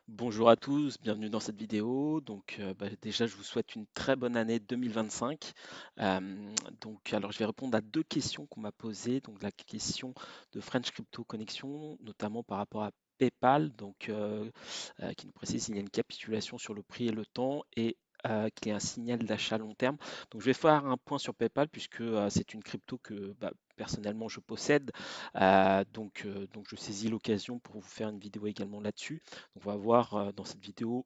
Bonjour à tous, bienvenue dans cette vidéo. Déjà, je vous souhaite une très bonne année 2025. Alors, je vais répondre à deux questions qu'on m'a posées. Donc, la question de French Crypto Connection, notamment par rapport à PayPal, qui nous précise s'il y a une capitulation sur le prix et le temps et qu'il y a un signal d'achat à long terme. Donc, je vais faire un point sur PayPal puisque c'est une crypto que personnellement je possède. Je saisis l'occasion pour vous faire une vidéo également là-dessus. On va voir dans cette vidéo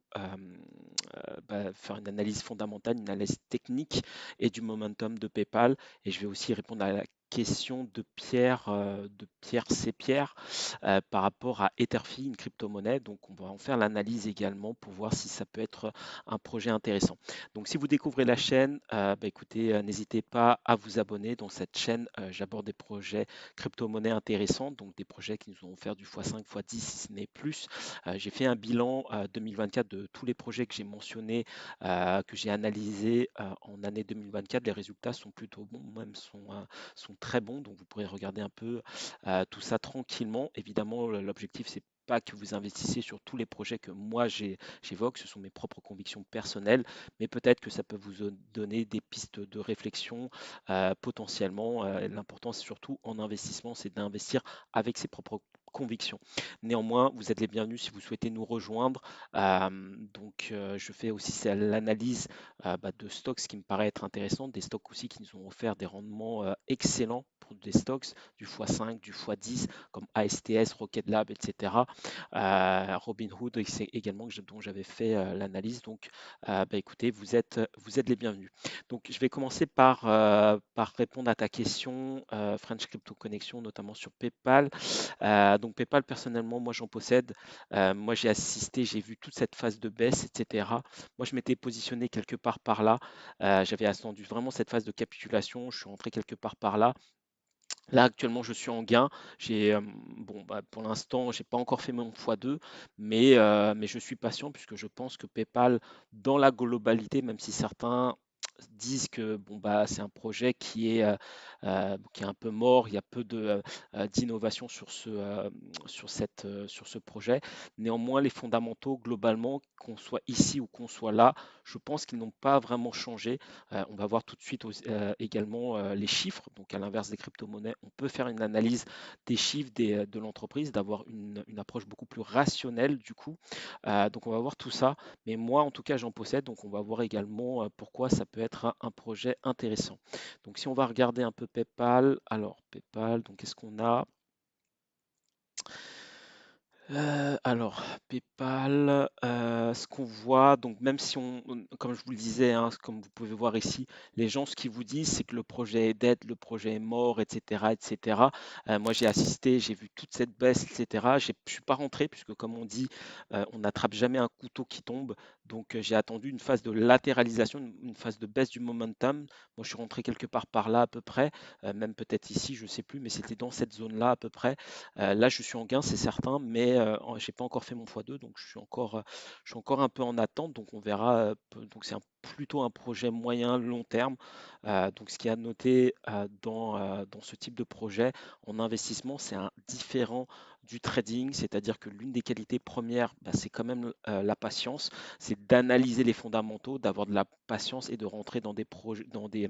faire une analyse fondamentale, une analyse technique et du momentum de PayPal. Et je vais aussi répondre à la question de Pierre C. Pierre par rapport à Etherfi, une crypto-monnaie. Donc, on va en faire l'analyse également pour voir si ça peut être un projet intéressant. Donc, si vous découvrez la chaîne, écoutez, n'hésitez pas à vous abonner. Dans cette chaîne, j'aborde des projets crypto-monnaies intéressants, donc des projets qui nous ont offert du x5, x10, si ce n'est plus. J'ai fait un bilan 2024 de tous les projets que j'ai mentionnés, que j'ai analysés en année 2024. Les résultats sont plutôt bons, même sont très bons. Donc vous pourrez regarder un peu tout ça tranquillement. Évidemment, l'objectif, c'est pas que vous investissiez sur tous les projets que moi j'évoque, ce sont mes propres convictions personnelles, mais peut-être que ça peut vous donner des pistes de réflexion potentiellement. L'important, surtout en investissement, c'est d'investir avec ses propres convictions. Néanmoins, vous êtes les bienvenus si vous souhaitez nous rejoindre. Je fais aussi l'analyse de stocks qui me paraît être intéressant, des stocks aussi qui nous ont offert des rendements excellents pour des stocks du x5, du x10, comme ASTS, Rocket Lab, etc. Robinhood également, dont j'avais fait l'analyse. Écoutez, vous êtes les bienvenus. Donc, je vais commencer par répondre à ta question, French Crypto Connection, notamment sur PayPal. PayPal, personnellement, moi j'en possède. Moi j'ai assisté, j'ai vu toute cette phase de baisse, etc. Moi je m'étais positionné quelque part par là. J'avais attendu vraiment cette phase de capitulation. Je suis rentré quelque part par là. Là actuellement je suis en gain. Pour l'instant j'ai pas encore fait mon x2, mais je suis patient puisque je pense que PayPal, dans la globalité, même si certains disent que c'est un projet qui est un peu mort, il y a peu d'innovation sur ce projet. Néanmoins, les fondamentaux, globalement, qu'on soit ici ou qu'on soit là, je pense qu'ils n'ont pas vraiment changé. On va voir tout de suite également les chiffres. Donc, à l'inverse des crypto-monnaies, on peut faire une analyse des chiffres de l'entreprise, d'avoir une approche beaucoup plus rationnelle du coup. Donc, on va voir tout ça. Mais moi, en tout cas, j'en possède. Donc, on va voir également pourquoi ça peut être un projet intéressant. Donc, si on va regarder un peu PayPal, alors PayPal, donc qu'est-ce qu'on a? PayPal, ce qu'on voit, donc même si comme je vous le disais, hein, comme vous pouvez voir ici, les gens, ce qu'ils vous disent, c'est que le projet est dead, le projet est mort, etc., etc. Moi, j'ai assisté, j'ai vu toute cette baisse, etc. Je suis pas rentré puisque, comme on dit, on n'attrape jamais un couteau qui tombe. Donc, j'ai attendu une phase de latéralisation, une phase de baisse du momentum. Moi, je suis rentré quelque part par là à peu près, même peut-être ici, je sais plus, mais c'était dans cette zone-là à peu près. Là, je suis en gain, c'est certain, mais j'ai pas encore fait mon x2, donc je suis encore un peu en attente. Donc on verra. Donc c'est plutôt un projet moyen long terme. Donc ce qu'il y a à noter dans ce type de projet en investissement, c'est un différent du trading, c'est-à-dire que l'une des qualités premières, c'est quand même la patience, c'est d'analyser les fondamentaux, d'avoir de la patience et de rentrer dans des projets, dans des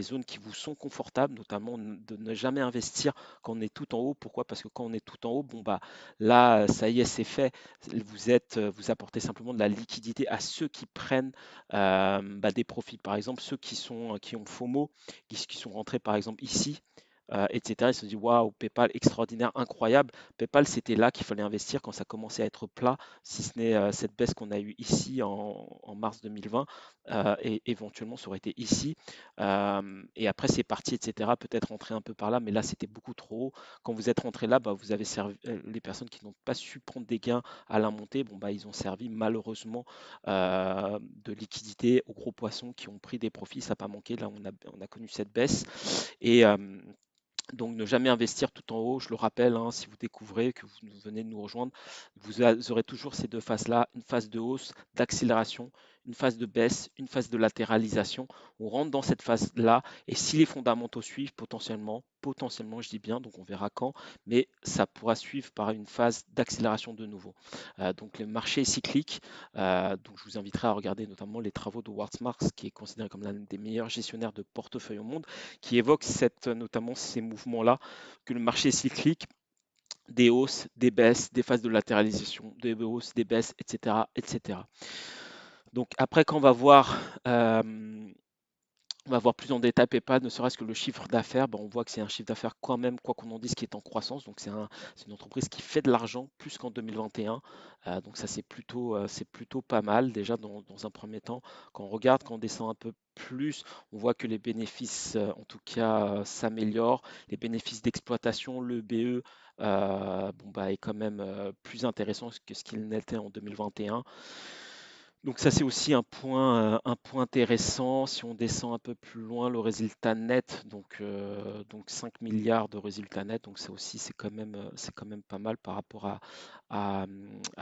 zones qui vous sont confortables, notamment de ne jamais investir quand on est tout en haut. Pourquoi? Parce que quand on est tout en haut, là, ça y est, c'est fait. Vous apportez simplement de la liquidité à ceux qui prennent des profits. Par exemple, ceux qui ont FOMO, qui sont rentrés par exemple ici, etc. Ils se disent waouh, PayPal extraordinaire, incroyable. PayPal, c'était là qu'il fallait investir quand ça commençait à être plat, si ce n'est cette baisse qu'on a eue ici en mars 2020, et éventuellement ça aurait été ici. Et après, c'est parti, etc. Peut-être rentrer un peu par là, mais là, c'était beaucoup trop haut. Quand vous êtes rentré là, vous avez servi les personnes qui n'ont pas su prendre des gains à la montée. Ils ont servi malheureusement de liquidité aux gros poissons qui ont pris des profits. Ça n'a pas manqué. Là, on a connu cette baisse. Et donc, ne jamais investir tout en haut, je le rappelle, hein, si vous découvrez que vous venez de nous rejoindre, vous aurez toujours ces deux phases-là, une phase de hausse, d'accélération, une phase de baisse, une phase de latéralisation. On rentre dans cette phase-là et si les fondamentaux suivent potentiellement, je dis bien, donc on verra quand, mais ça pourra suivre par une phase d'accélération de nouveau. Donc le marché est cyclique, donc je vous inviterai à regarder notamment les travaux de Ward Marks, qui est considéré comme l'un des meilleurs gestionnaires de portefeuille au monde, qui évoque notamment ces mouvements-là, que le marché est cyclique, des hausses, des baisses, des phases de latéralisation, des hausses, des baisses, etc., etc. Donc après, quand on va voir plus en détail PayPal, ne serait-ce que le chiffre d'affaires, on voit que c'est un chiffre d'affaires quand même, quoi qu'on en dise, qui est en croissance. Donc c'est une entreprise qui fait de l'argent plus qu'en 2021. Donc ça c'est plutôt pas mal déjà dans un premier temps. Quand on regarde, quand on descend un peu plus, on voit que les bénéfices en tout cas s'améliorent. Les bénéfices d'exploitation, le BE est quand même plus intéressant que ce qu'il n'était en 2021. Donc ça, c'est aussi un point intéressant. Si on descend un peu plus loin, le résultat net, donc 5 milliards de résultats net, donc ça aussi, c'est quand même pas mal par rapport à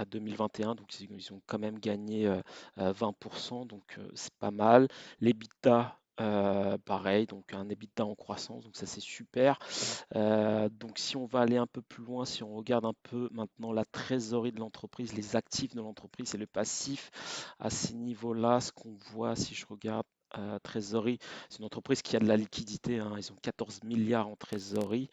2021. Donc ils ont quand même gagné 20%, donc c'est pas mal. L'EBITDA, pareil, donc un EBITDA en croissance, donc ça c'est super. Donc si on va aller un peu plus loin, si on regarde un peu maintenant la trésorerie de l'entreprise, les actifs de l'entreprise et le passif, à ces niveaux-là, ce qu'on voit, si je regarde trésorerie, c'est une entreprise qui a de la liquidité, hein, ils ont 14 milliards en trésorerie.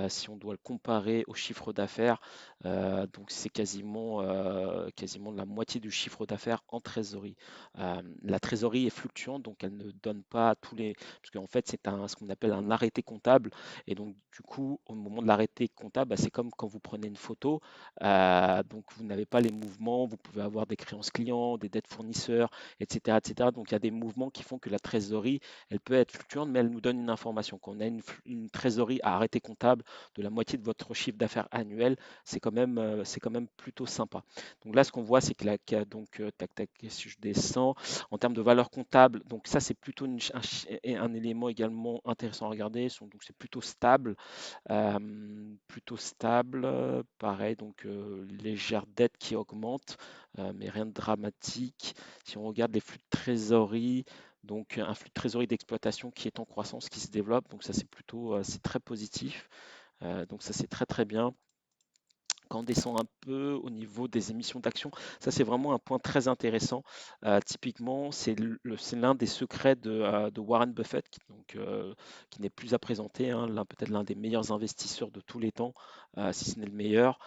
Si on doit le comparer au chiffre d'affaires, donc c'est quasiment la moitié du chiffre d'affaires en trésorerie. La trésorerie est fluctuante, donc elle ne donne pas tous les... Parce qu'en fait, ce qu'on appelle un arrêté comptable. Et donc, du coup, au moment de l'arrêté comptable, c'est comme quand vous prenez une photo. Donc, vous n'avez pas les mouvements. Vous pouvez avoir des créances clients, des dettes fournisseurs, etc., etc. Donc, il y a des mouvements qui font que la trésorerie, elle peut être fluctuante, mais elle nous donne une information. Quand on a une trésorerie à arrêté comptable de la moitié de votre chiffre d'affaires annuel, c'est quand même plutôt sympa. Donc là, ce qu'on voit, c'est que tac, tac, si je descends, en termes de valeur comptable, donc ça, c'est plutôt un élément également intéressant à regarder. Donc, c'est plutôt stable, pareil, donc légère dette qui augmente, mais rien de dramatique. Si on regarde les flux de trésorerie, donc un flux de trésorerie d'exploitation qui est en croissance, qui se développe, donc ça c'est très positif. Donc ça c'est très très bien. Quand on descend un peu au niveau des émissions d'actions, ça c'est vraiment un point très intéressant. Typiquement, c'est l'un des secrets de Warren Buffett, qui n'est plus à présenter, hein, peut-être l'un des meilleurs investisseurs de tous les temps, si ce n'est le meilleur.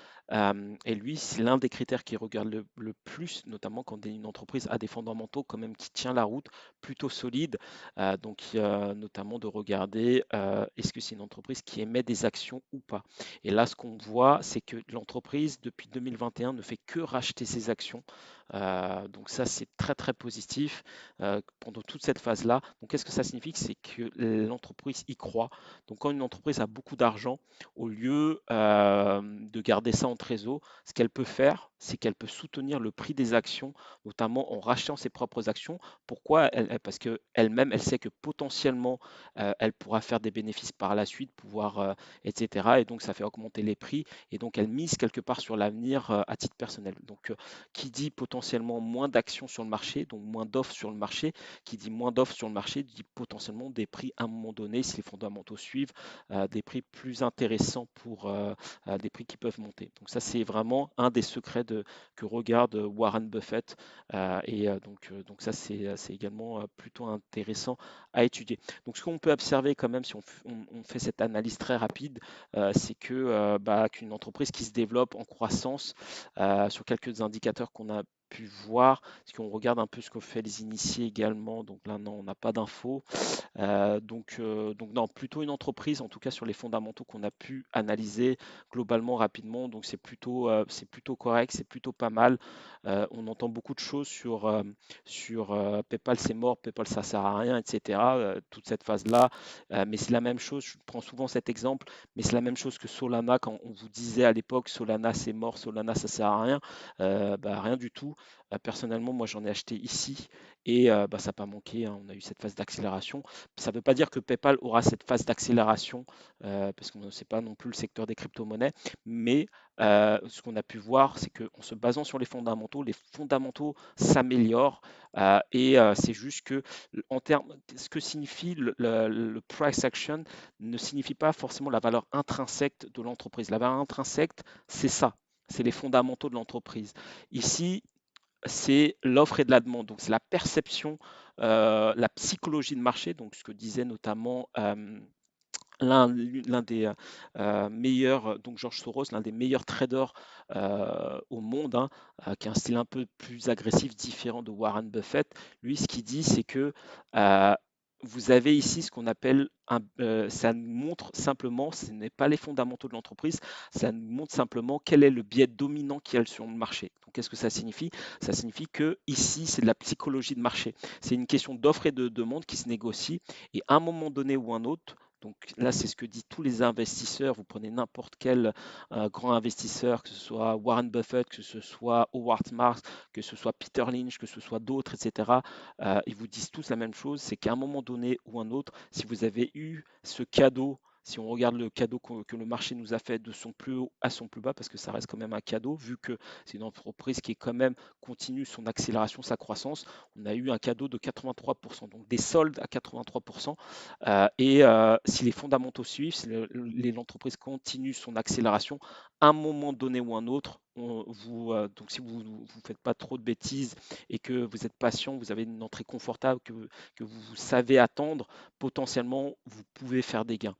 Et lui, c'est l'un des critères qu'il regarde le plus, notamment quand une entreprise a des fondamentaux quand même qui tient la route, plutôt solide. Notamment de regarder est-ce que c'est une entreprise qui émet des actions ou pas. Et là, ce qu'on voit, c'est que l'entreprise, depuis 2021, ne fait que racheter ses actions. Donc ça, c'est très très positif pendant toute cette phase-là. Donc qu'est-ce que ça signifie? C'est que l'entreprise y croit. Donc quand une entreprise a beaucoup d'argent, au lieu de garder ça en trésor, ce qu'elle peut faire, c'est qu'elle peut soutenir le prix des actions, notamment en rachetant ses propres actions. Pourquoi? Parce qu'elle-même, elle sait que potentiellement, elle pourra faire des bénéfices par la suite, etc. Et donc, ça fait augmenter les prix. Et donc, elle mise quelque part sur l'avenir à titre personnel. Donc, qui dit potentiellement moins d'actions sur le marché, donc moins d'offres sur le marché, qui dit moins d'offres sur le marché, dit potentiellement des prix à un moment donné, si les fondamentaux suivent, des prix plus intéressants pour des prix qui peuvent monter. Donc, ça, c'est vraiment un des secrets que regarde Warren Buffett. Donc ça, c'est également plutôt intéressant à étudier. Donc, ce qu'on peut observer quand même, si on fait cette analyse très rapide, c'est qu'une entreprise qui se développe en croissance sur quelques indicateurs qu'on a pu voir, si on regarde un peu ce qu'ont fait les initiés également, donc là non, on n'a pas d'infos. Donc non, plutôt une entreprise, en tout cas sur les fondamentaux qu'on a pu analyser globalement rapidement. Donc c'est plutôt correct, c'est plutôt pas mal. On entend beaucoup de choses sur PayPal c'est mort, PayPal ça sert à rien, etc. Toute cette phase-là. Mais c'est la même chose, je prends souvent cet exemple, mais c'est la même chose que Solana quand on vous disait à l'époque Solana c'est mort, Solana ça sert à rien. Rien du tout. Personnellement, moi, j'en ai acheté ici et bah, ça n'a pas manqué, hein, on a eu cette phase d'accélération. Ça ne veut pas dire que PayPal aura cette phase d'accélération parce qu'on ne sait pas non plus le secteur des crypto-monnaies, mais ce qu'on a pu voir, c'est qu'en se basant sur les fondamentaux s'améliorent et c'est juste que en termes, ce que signifie le price action ne signifie pas forcément la valeur intrinsèque de l'entreprise. La valeur intrinsèque, c'est ça, c'est les fondamentaux de l'entreprise. Ici, c'est l'offre et de la demande, donc c'est la perception, la psychologie de marché, donc ce que disait notamment l'un des meilleurs, donc George Soros, l'un des meilleurs traders au monde, hein, qui a un style un peu plus agressif, différent de Warren Buffett. Lui, ce qu'il dit, c'est que euh, vous avez ici ce qu'on appelle ça nous montre simplement, ce n'est pas les fondamentaux de l'entreprise, ça nous montre simplement quel est le biais dominant qu'il y a sur le marché. Donc, qu'est-ce que ça signifie? Ça signifie que ici, c'est de la psychologie de marché. C'est une question d'offre et de demande qui se négocie, et à un moment donné ou un autre, donc là, c'est ce que disent tous les investisseurs. Vous prenez n'importe quel grand investisseur, que ce soit Warren Buffett, que ce soit Howard Marks, que ce soit Peter Lynch, que ce soit d'autres, etc. Ils vous disent tous la même chose, c'est qu'à un moment donné ou un autre, si vous avez eu ce cadeau, si on regarde le cadeau que le marché nous a fait de son plus haut à son plus bas, parce que ça reste quand même un cadeau, vu que c'est une entreprise qui est quand même continue son accélération, sa croissance, on a eu un cadeau de 83%, donc des soldes à 83%. Si les fondamentaux suivent, si l'entreprise continue son accélération, à un moment donné ou un autre, donc si vous ne faites pas trop de bêtises et que vous êtes patient, vous avez une entrée confortable, que vous savez attendre, potentiellement, vous pouvez faire des gains.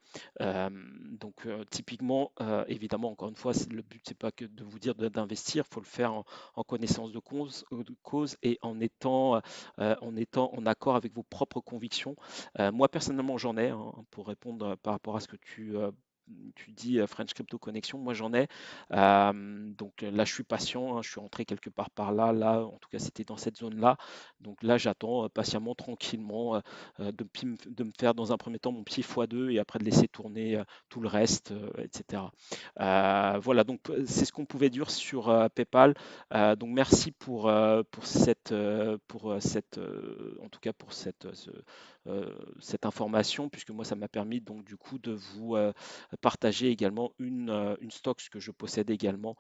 Typiquement, évidemment, encore une fois, le but, c'est pas que de vous dire d'investir, il faut le faire en connaissance de cause et en étant en accord avec vos propres convictions. Moi, personnellement, j'en ai, hein, pour répondre par rapport à ce que tu dis, French Crypto Connection, moi j'en ai. Donc là, je suis patient, hein, je suis rentré quelque part par là. Là, en tout cas, c'était dans cette zone-là. Donc là, j'attends patiemment, tranquillement, de me faire dans un premier temps mon petit x2 et après de laisser tourner tout le reste, etc. Voilà, donc c'est ce qu'on pouvait dire sur PayPal. Donc merci en tout cas pour cette information, puisque moi, ça m'a permis donc du coup de vous partager également une stocks que je possède également,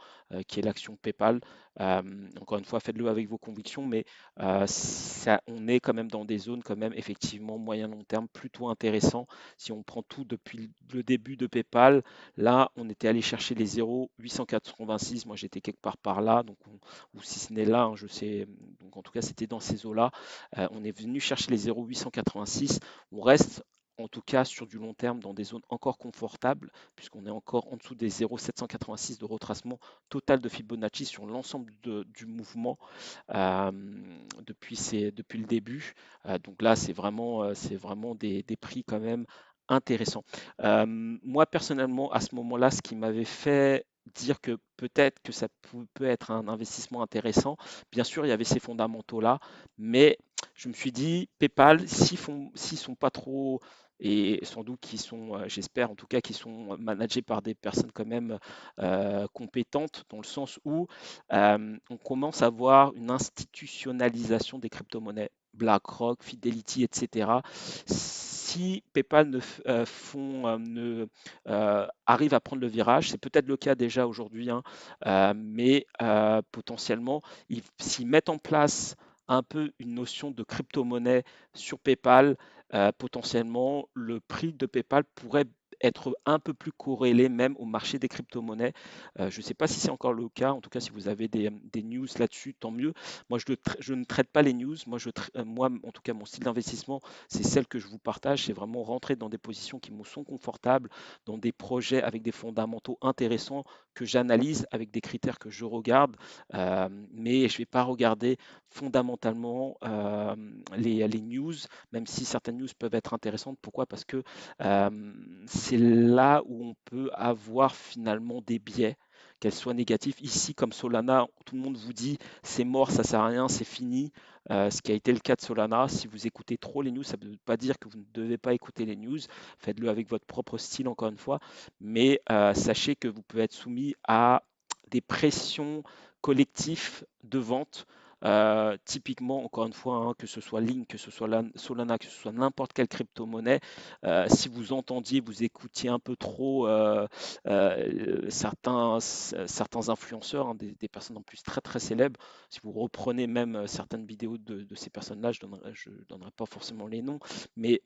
qui est l'action PayPal. Euh, Encore une fois, faites-le avec vos convictions, mais on est quand même dans des zones quand même effectivement moyen-long terme plutôt intéressant. Si on prend tout depuis le début de PayPal, là, on était allé chercher les 0,886. Moi, j'étais quelque part par là, donc ou si ce n'est là, hein, je sais. Donc en tout cas, c'était dans ces eaux-là. On est venu chercher les 0,886. On reste en tout cas sur du long terme dans des zones encore confortables, puisqu'on est encore en dessous des 0,786 de retracement total de Fibonacci sur l'ensemble du mouvement euh, depuis le début. Donc là, c'est vraiment des prix quand même intéressants. Moi, personnellement, à ce moment-là, ce qui m'avait fait dire que peut-être que ça peut être un investissement intéressant, bien sûr, il y avait ces fondamentaux-là, mais je me suis dit, PayPal, s'ils sont pas trop, et sans doute qu'ils sont, j'espère en tout cas, qu'ils sont managés par des personnes quand même compétentes, dans le sens où on commence à voir une institutionnalisation des crypto-monnaies. BlackRock, Fidelity, etc. Si PayPal arrive à prendre le virage, c'est peut-être le cas déjà aujourd'hui, hein, mais potentiellement, s'ils mettent en place un peu une notion de crypto-monnaie sur PayPal, potentiellement le prix de PayPal pourrait être un peu plus corrélé même au marché des crypto-monnaies. Je ne sais pas si c'est encore le cas. En tout cas, si vous avez des news là-dessus, tant mieux. Moi, je ne traite pas les news. Moi, en tout cas, mon style d'investissement, c'est celle que je vous partage. C'est vraiment rentrer dans des positions qui me sont confortables, dans des projets avec des fondamentaux intéressants que j'analyse avec des critères que je regarde. Mais je ne vais pas regarder fondamentalement les news, même si certaines news peuvent être intéressantes. Pourquoi? Parce que c'est là où on peut avoir finalement des biais, qu'elles soient négatives. Ici, comme Solana, tout le monde vous dit c'est mort, ça sert à rien, c'est fini. Ce qui a été le cas de Solana. Si vous écoutez trop les news, ça ne veut pas dire que vous ne devez pas écouter les news. Faites-le avec votre propre style, encore une fois. Mais sachez que vous pouvez être soumis à des pressions collectives de vente Typiquement, encore une fois, hein, que ce soit Link, que ce soit Solana, que ce soit n'importe quelle crypto-monnaie, si vous entendiez, vous écoutiez un peu trop certains influenceurs, hein, des personnes en plus très très célèbres, si vous reprenez même certaines vidéos de ces personnes-là, je donnerai pas forcément les noms, mais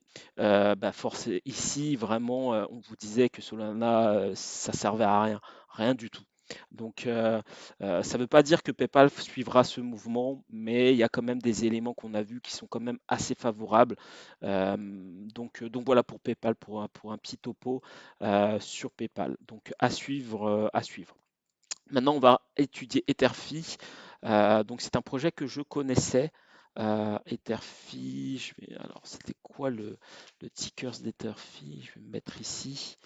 ici, vraiment, on vous disait que Solana, ça servait à rien, rien du tout. Donc, ça ne veut pas dire que PayPal suivra ce mouvement, mais il y a quand même des éléments qu'on a vus qui sont quand même assez favorables. Donc voilà pour PayPal, pour un petit topo sur PayPal. Donc à suivre, à suivre. Maintenant, on va étudier Etherfi. Donc c'est un projet que je connaissais. Etherfi, alors c'était quoi le ticker d'Etherfi? Je vais me mettre ici.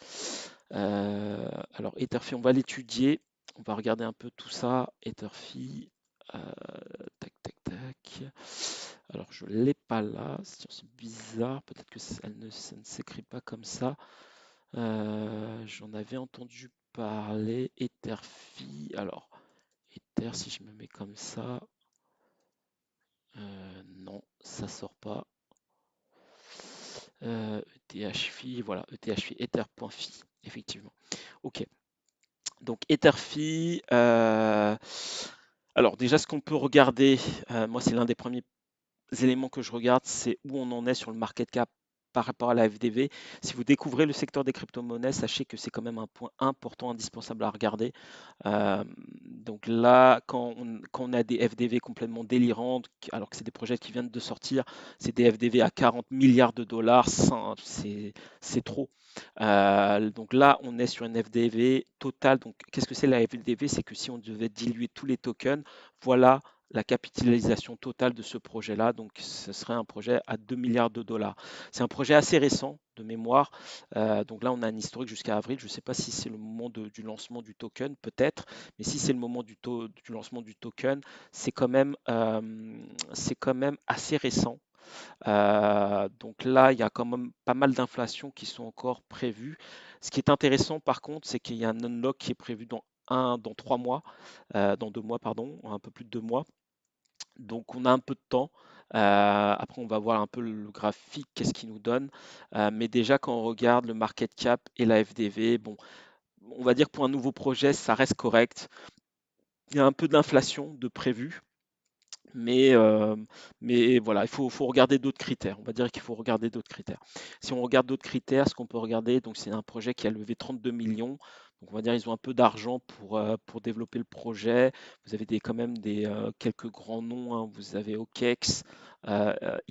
Alors Etherfi, on va l'étudier. On va regarder un peu tout ça. Etherfi, tac, tac, tac. Alors je ne l'ai pas là. C'est bizarre. Peut-être que ça ne s'écrit pas comme ça. J'en avais entendu parler. Etherfi. Alors, Ether, si je me mets comme ça. Non, ça sort pas. ETHFi, voilà, ETHFi, Ether.fi, effectivement. Ok. Donc Etherfi, alors déjà ce qu'on peut regarder, moi c'est l'un des premiers éléments que je regarde, c'est où on en est sur le market cap par rapport à la FDV. Si vous découvrez le secteur des crypto-monnaies, sachez que c'est quand même un point important, indispensable à regarder. Donc là, quand on a des FDV complètement délirantes, alors que c'est des projets qui viennent de sortir, c'est des FDV à 40 milliards de dollars, c'est trop. Donc là, on est sur une FDV totale. Donc qu'est-ce que c'est la FDV? C'est que si on devait diluer tous les tokens, voilà la capitalisation totale de ce projet-là. Donc ce serait un projet à 2 milliards de dollars. C'est un projet assez récent de mémoire. Donc là, on a un historique jusqu'à avril. Je ne sais pas si c'est le moment du lancement du token, peut-être, mais si c'est le moment du lancement du token, c'est quand même assez récent. Donc là, il y a quand même pas mal d'inflations qui sont encore prévues. Ce qui est intéressant, par contre, c'est qu'il y a un unlock qui est prévu dans 3 mois, dans 2 mois, pardon, un peu plus de 2 mois. Donc on a un peu de temps. Après, on va voir un peu le graphique, qu'est-ce qu'il nous donne. Mais déjà, quand on regarde le market cap et la FDV, bon, on va dire pour un nouveau projet, ça reste correct. Il y a un peu d'inflation de prévu. Mais, euh, mais voilà, il faut regarder d'autres critères. On va dire qu'il faut regarder d'autres critères. Si on regarde d'autres critères, ce qu'on peut regarder, donc c'est un projet qui a levé 32 millions. Donc on va dire ils ont un peu d'argent pour développer le projet. Vous avez quand même quelques grands noms, hein. Vous avez OKEx,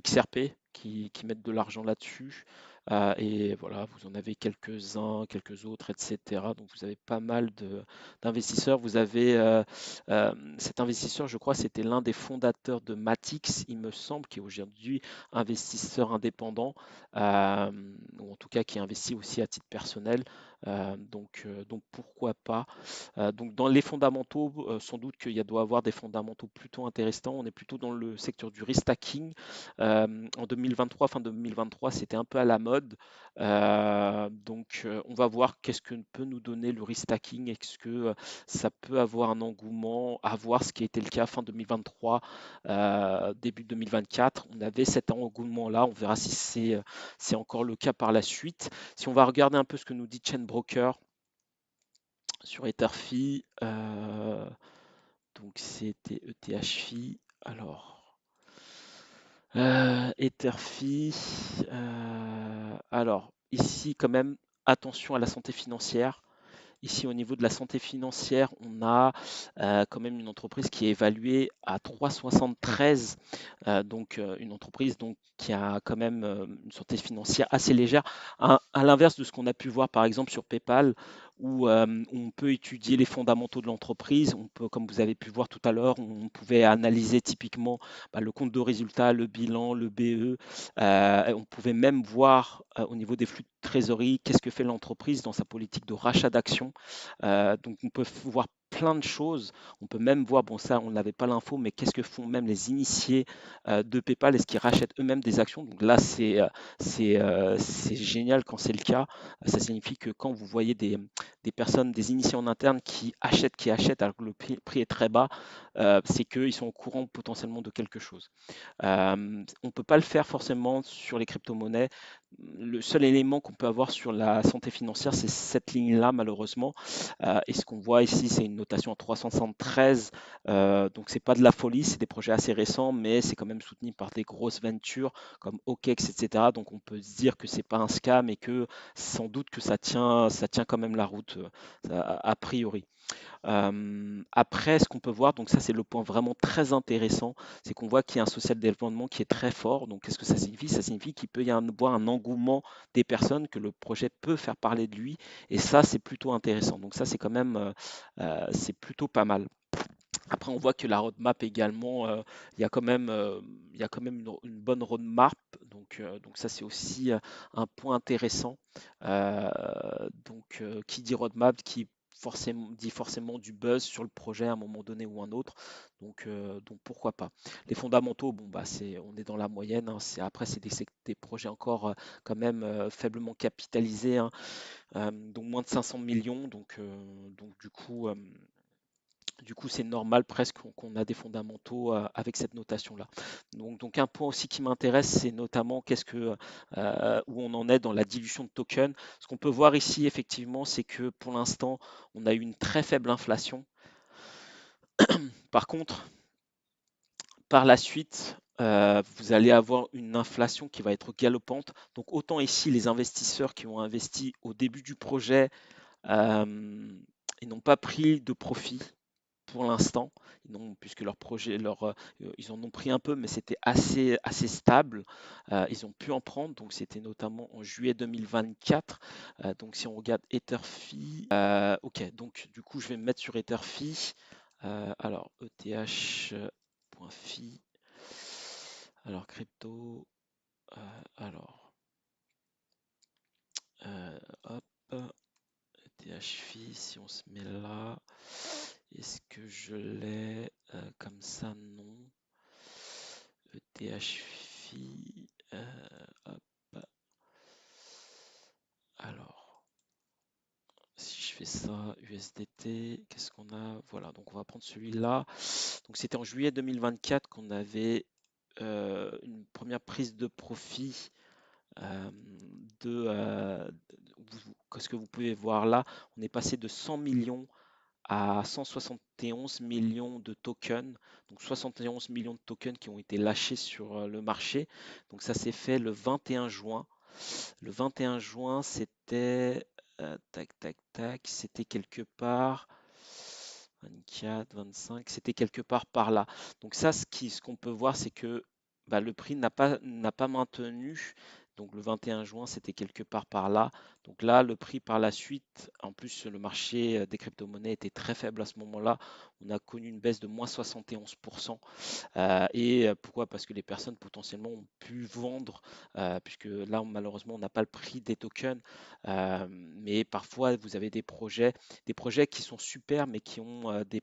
XRP qui mettent de l'argent là-dessus. Et voilà, vous en avez quelques-uns, quelques autres, etc. Donc vous avez pas mal d'investisseurs. Vous avez cet investisseur, je crois, c'était l'un des fondateurs de Matix, il me semble, qui est aujourd'hui investisseur indépendant, euh, ou en tout cas qui investit aussi à titre personnel. Donc pourquoi pas. Donc dans les fondamentaux, sans doute qu'il doit avoir des fondamentaux plutôt intéressants. On est plutôt dans le secteur du restacking. En 2023, fin 2023, c'était un peu à la mode. Donc on va voir qu'est-ce que peut nous donner le restacking. Est-ce que ça peut avoir un engouement, à voir ce qui a été le cas fin 2023, début 2024. On avait cet engouement-là, on verra si c'est encore le cas par la suite. Si on va regarder un peu ce que nous dit Chainbroker sur Etherfi, donc c'était ETHFi. Alors, Etherfi, alors ici quand même, attention à la santé financière. Ici, au niveau de la santé financière, on a quand même une entreprise qui est évaluée à 3,73, donc une entreprise donc, qui a quand même une santé financière assez légère, à l'inverse de ce qu'on a pu voir par exemple sur PayPal, où on peut étudier les fondamentaux de l'entreprise. On peut, comme vous avez pu voir tout à l'heure, on pouvait analyser typiquement le compte de résultat, le bilan, le BE. On pouvait même voir au niveau des flux de trésorerie, qu'est-ce que fait l'entreprise dans sa politique de rachat d'actions. Donc on peut voir plein de choses. On peut même voir, bon ça on n'avait pas l'info, mais qu'est-ce que font même les initiés de PayPal? Est-ce qu'ils rachètent eux-mêmes des actions? Donc là c'est génial quand c'est le cas. Ça signifie que quand vous voyez des personnes, des initiés en interne qui achètent alors que le prix est très bas, c'est qu'ils sont au courant potentiellement de quelque chose. On ne peut pas le faire forcément sur les crypto-monnaies. Le seul élément qu'on peut avoir sur la santé financière, c'est cette ligne-là, malheureusement. Et ce qu'on voit ici, c'est une notation à 373. Donc, c'est pas de la folie, c'est des projets assez récents, mais c'est quand même soutenu par des grosses ventures comme OKEx, etc. Donc, on peut se dire que c'est pas un scam et que sans doute que ça tient quand même la route, a priori. Après, ce qu'on peut voir, donc ça c'est le point vraiment très intéressant, c'est qu'on voit qu'il y a un social développement qui est très fort. Donc qu'est-ce que ça signifie? Ça signifie qu'il peut y avoir un engouement des personnes, que le projet peut faire parler de lui, et ça c'est plutôt intéressant. Donc ça c'est quand même, c'est plutôt pas mal. Après, on voit que la roadmap également, il y a quand même, il y a quand même une bonne roadmap. Donc ça, c'est aussi un point intéressant. Euh, qui dit roadmap, dit forcément du buzz sur le projet à un moment donné ou un autre. Donc pourquoi pas. Les fondamentaux, bon, bah, on est dans la moyenne, hein. Après, c'est des projets encore quand même faiblement capitalisés, hein, donc moins de 500 millions. Donc du coup, c'est normal presque qu'on a des fondamentaux avec cette notation-là. Donc, un point aussi qui m'intéresse, c'est notamment où on en est dans la dilution de tokens. Ce qu'on peut voir ici, effectivement, c'est que pour l'instant, on a eu une très faible inflation. Par contre, par la suite, vous allez avoir une inflation qui va être galopante. Donc, autant ici, les investisseurs qui ont investi au début du projet, ils n'ont pas pris de profit pour l'instant, puisque leur projet, ils en ont pris un peu, mais c'était assez stable. Ils ont pu en prendre, donc c'était notamment en juillet 2024. Donc si on regarde Etherfi, ok, donc du coup je vais me mettre sur Etherfi. Alors ETH.fi, alors crypto, alors hop. THFI, si on se met là, est-ce que je l'ai comme ça? Non. THFI, hop. Alors, si je fais ça, USDT, qu'est-ce qu'on a? Voilà, donc on va prendre celui-là. Donc c'était en juillet 2024 qu'on avait une première prise de profit euh, ce que vous pouvez voir là. On est passé de 100 millions à 171 millions de tokens, donc 71 millions de tokens qui ont été lâchés sur le marché. Donc ça s'est fait le 21 juin. Le 21 juin, c'était tac tac tac, c'était quelque part 24, 25, c'était quelque part par là. Donc ça, ce qu'on peut voir, c'est que bah, le prix n'a pas maintenu. Donc le 21 juin, c'était quelque part par là. Donc là, le prix par la suite, en plus le marché des crypto-monnaies était très faible à ce moment-là. On a connu une baisse de moins 71%. Pourquoi? Parce que les personnes potentiellement ont pu vendre, puisque là malheureusement on n'a pas le prix des tokens, mais parfois vous avez des projets qui sont super, mais qui ont des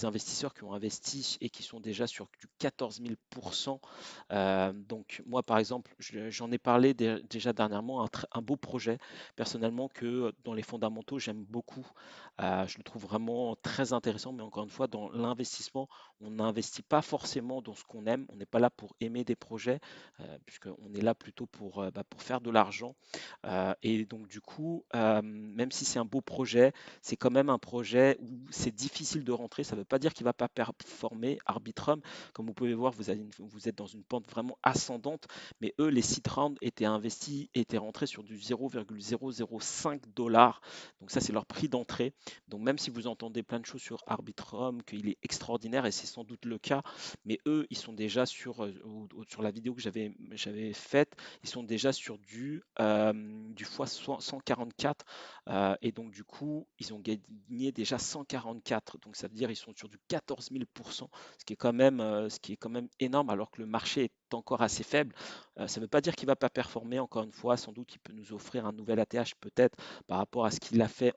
investisseurs qui ont investi et qui sont déjà sur du 14 000%. Donc moi par exemple, j'en ai parlé déjà dernièrement, un beau projet personnellement que dans les fondamentaux j'aime beaucoup. Je le trouve vraiment très intéressant, mais encore une fois, dans l'investissement, on n'investit pas forcément dans ce qu'on aime. On n'est pas là pour aimer des projets, puisqu'on est là plutôt pour faire de l'argent. Et donc, du coup, même si c'est un beau projet, c'est quand même un projet où c'est difficile de rentrer. Ça ne veut pas dire qu'il ne va pas performer. Arbitrum, comme vous pouvez voir, vous êtes dans une pente vraiment ascendante, mais eux, les seed rounds étaient rentrés sur du 0,005 $. Donc ça, c'est leur prix d'entrée. Donc même si vous entendez plein de choses sur Arbitrum, qu'il est extraordinaire, et c'est sans doute le cas, mais eux, ils sont déjà sur la vidéo que j'avais faite, ils sont déjà sur du x 144, et donc du coup, ils ont gagné déjà 344, donc ça veut dire ils sont sur du 14 000%, ce qui est quand même énorme alors que le marché est encore assez faible. Ça ne veut pas dire qu'il ne va pas performer, encore une fois, sans doute il peut nous offrir un nouvel ATH peut-être par rapport à ce qu'il a fait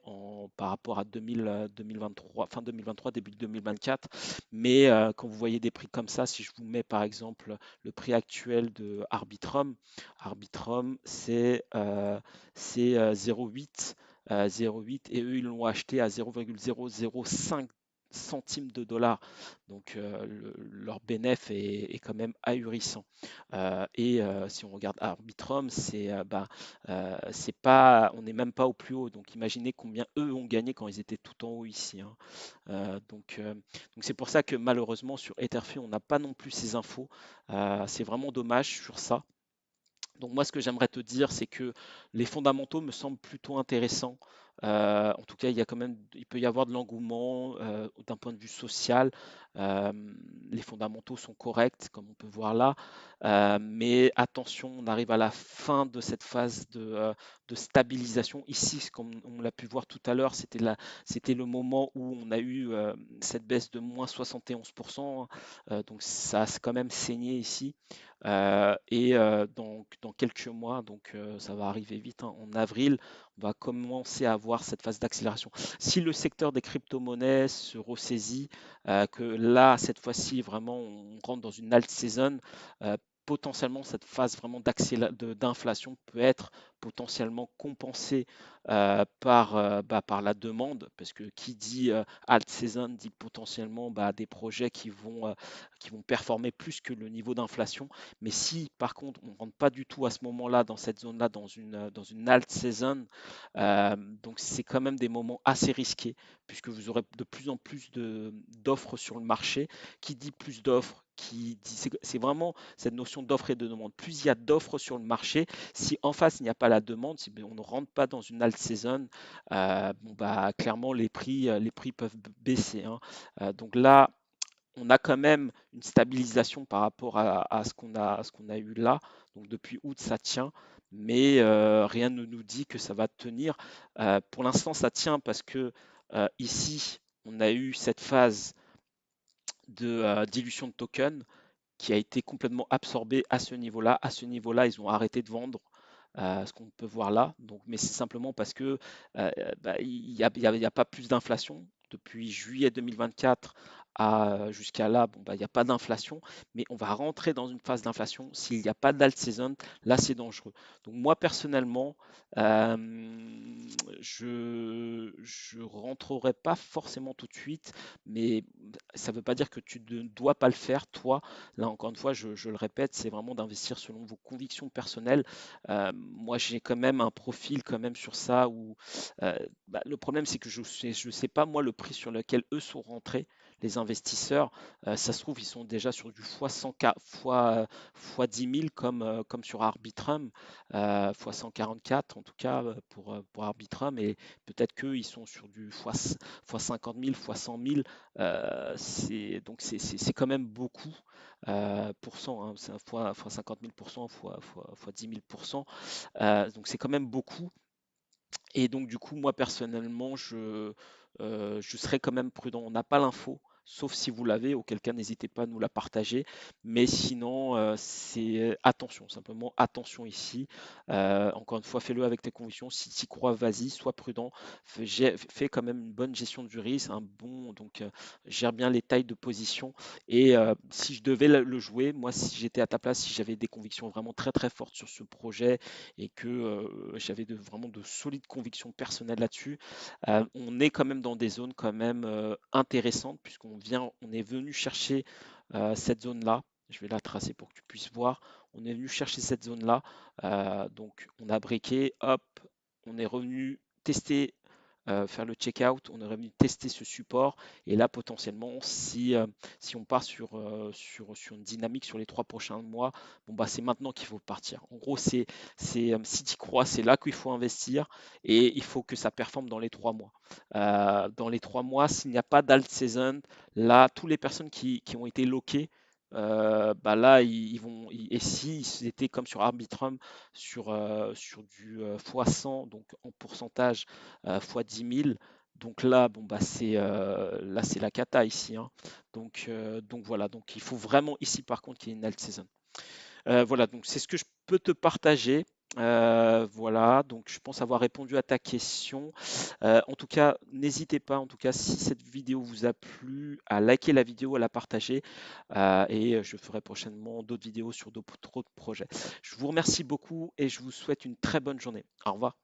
par rapport à 2023, fin 2023, début 2024. Mais quand vous voyez des prix comme ça, si je vous mets par exemple le prix actuel de Arbitrum, c'est 0,8 0,8 et eux ils l'ont acheté à 0,005 centimes de dollars. Donc leur bénéfice est quand même ahurissant. Si on regarde Arbitrum, c'est pas, on n'est même pas au plus haut. Donc imaginez combien eux ont gagné quand ils étaient tout en haut ici, hein. Donc c'est pour ça que malheureusement sur Etherfi, on n'a pas non plus ces infos. C'est vraiment dommage sur ça. Donc moi, ce que j'aimerais te dire, c'est que les fondamentaux me semblent plutôt intéressants. En tout cas, il peut y avoir de l'engouement d'un point de vue social. Euh, les fondamentaux sont corrects, comme on peut voir là. Mais attention, on arrive à la fin de cette phase de stabilisation. Ici, comme on l'a pu voir tout à l'heure, c'était le moment où on a eu cette baisse de moins 71%. Donc ça a quand même saigné ici. Donc, dans quelques mois, donc ça va arriver vite, hein, en avril, on va commencer à voir cette phase d'accélération. Si le secteur des crypto-monnaies se ressaisit, que là, cette fois-ci, vraiment, on rentre dans une alt season, potentiellement, cette phase vraiment d'inflation peut être potentiellement compensée par la demande, parce que qui dit alt season dit potentiellement des projets qui vont performer plus que le niveau d'inflation. Mais si par contre on ne rentre pas du tout à ce moment-là dans cette zone-là, dans une alt season, donc c'est quand même des moments assez risqués puisque vous aurez de plus en plus d'offres sur le marché. Qui dit plus d'offres, c'est vraiment cette notion d'offre et de demande. Plus il y a d'offres sur le marché, si en face il n'y a pas la demande, si on ne rentre pas dans une alt season, clairement les prix peuvent baisser, hein. Donc là, on a quand même une stabilisation par rapport à ce qu'on a eu là. Donc depuis août, ça tient, mais rien ne nous dit que ça va tenir. Pour l'instant, ça tient parce que ici, on a eu cette phase de dilution de tokens qui a été complètement absorbée à ce niveau-là. À ce niveau-là, ils ont arrêté de vendre. Ce qu'on peut voir là. Donc, mais c'est simplement parce que il n'y a pas plus d'inflation. Depuis juillet 2024 jusqu'à là, bon, il n'y a pas d'inflation, mais on va rentrer dans une phase d'inflation. S'il n'y a pas d'alt season, là, c'est dangereux. Donc, moi, personnellement, euh, je rentrerai pas forcément tout de suite, mais ça ne veut pas dire que tu ne dois pas le faire, toi. Là, encore une fois, je le répète, c'est vraiment d'investir selon vos convictions personnelles. Moi, j'ai quand même un profil quand même sur ça où le problème, c'est que je sais pas moi le prix sur lequel eux sont rentrés, les investisseurs. Ça se trouve, ils sont déjà sur du fois 100K, fois 10 000 comme sur Arbitrum, fois 144 en tout cas pour Arbitrum, et peut-être qu'eux, ils sont sur du fois 50 000, fois 100 000. Donc c'est quand même beaucoup hein, c'est un fois 50 000 fois 10 000. Donc c'est quand même beaucoup. Et donc du coup, moi personnellement, je serais quand même prudent. On n'a pas l'info, sauf si vous l'avez, auquel cas n'hésitez pas à nous la partager. Mais sinon, c'est attention, simplement attention ici. Encore une fois, fais-le avec tes convictions. Si tu y crois, vas-y, sois prudent. Fais quand même une bonne gestion du risque, donc gère bien les tailles de position. Et si je devais le jouer, moi, si j'étais à ta place, si j'avais des convictions vraiment très très fortes sur ce projet et que j'avais vraiment de solides convictions personnelles là-dessus. On est quand même dans des zones quand même intéressantes on est venu chercher cette zone-là. Je vais la tracer pour que tu puisses voir. On est venu chercher cette zone-là. Donc on a breaké, hop, on est revenu tester, faire le checkout, on aurait venu tester ce support. Et là, potentiellement, si on part sur une dynamique sur les 3 prochains mois, c'est maintenant qu'il faut partir. En gros, si tu crois, c'est là qu'il faut investir et il faut que ça performe dans les 3 mois. Dans les 3 mois, s'il n'y a pas d'alt season, là, toutes les personnes qui ont été loquées, là, ils vont, et si c'était comme sur Arbitrum, sur du x100, donc en pourcentage, fois 10 000, Donc là, bon, bah, là, c'est la cata ici, hein. Donc voilà, donc il faut vraiment ici par contre qu'il y ait une alt season. Voilà, donc c'est ce que je peux te partager. Voilà, donc je pense avoir répondu à ta question. En tout cas, n'hésitez pas, en tout cas, si cette vidéo vous a plu, à liker la vidéo, à la partager. Et je ferai prochainement d'autres vidéos sur d'autres projets. Je vous remercie beaucoup et je vous souhaite une très bonne journée. Au revoir.